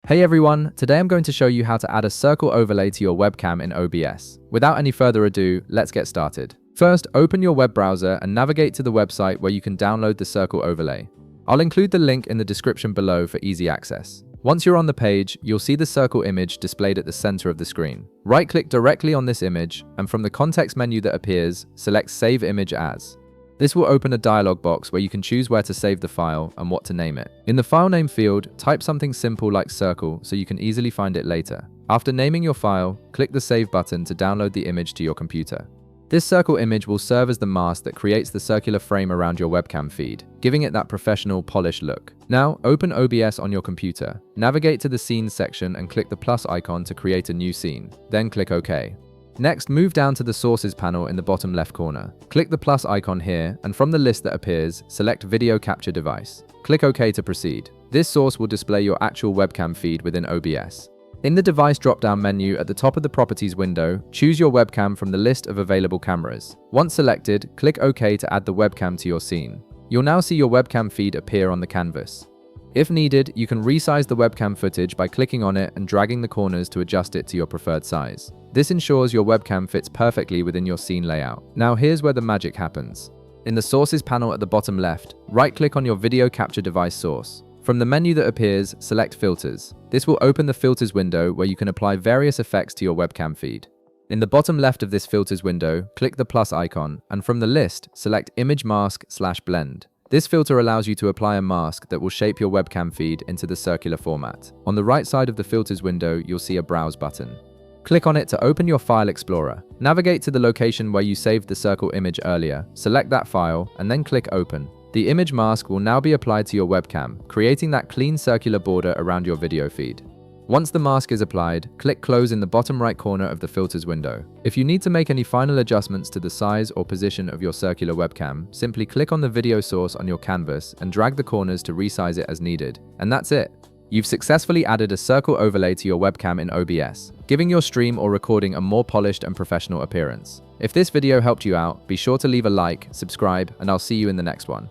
Hey everyone, today I'm going to show you how to add a circle overlay to your webcam in OBS. Without any further ado, let's get started. First, open your web browser and navigate to the website where you can download the circle overlay. I'll include the link in the description below for easy access. Once you're on the page, you'll see the circle image displayed at the center of the screen. Right-click directly on this image, and from the context menu that appears, select Save Image As. This will open a dialog box where you can choose where to save the file and what to name it. In the file name field, type something simple like circle so you can easily find it later. After naming your file, click the Save button to download the image to your computer. This circle image will serve as the mask that creates the circular frame around your webcam feed, giving it that professional, polished look. Now, open OBS on your computer. Navigate to the Scenes section and click the plus icon to create a new scene. Then click OK. Next, move down to the Sources panel in the bottom left corner. Click the plus icon here, and from the list that appears, select Video Capture Device. Click OK to proceed. This source will display your actual webcam feed within OBS. In the Device drop-down menu at the top of the Properties window, choose your webcam from the list of available cameras. Once selected, click OK to add the webcam to your scene. You'll now see your webcam feed appear on the canvas. If needed, you can resize the webcam footage by clicking on it and dragging the corners to adjust it to your preferred size. This ensures your webcam fits perfectly within your scene layout. Now here's where the magic happens. In the Sources panel at the bottom left, right-click on your video capture device source. From the menu that appears, select Filters. This will open the Filters window where you can apply various effects to your webcam feed. In the bottom left of this Filters window, click the plus icon, and from the list, select Image Mask/Blend. This filter allows you to apply a mask that will shape your webcam feed into the circular format. On the right side of the Filters window, you'll see a Browse button. Click on it to open your File Explorer. Navigate to the location where you saved the circle image earlier, select that file, and then click Open. The image mask will now be applied to your webcam, creating that clean circular border around your video feed. Once the mask is applied, click Close in the bottom right corner of the Filters window. If you need to make any final adjustments to the size or position of your circular webcam, simply click on the video source on your canvas and drag the corners to resize it as needed. And that's it. You've successfully added a circle overlay to your webcam in OBS, giving your stream or recording a more polished and professional appearance. If this video helped you out, be sure to leave a like, subscribe, and I'll see you in the next one.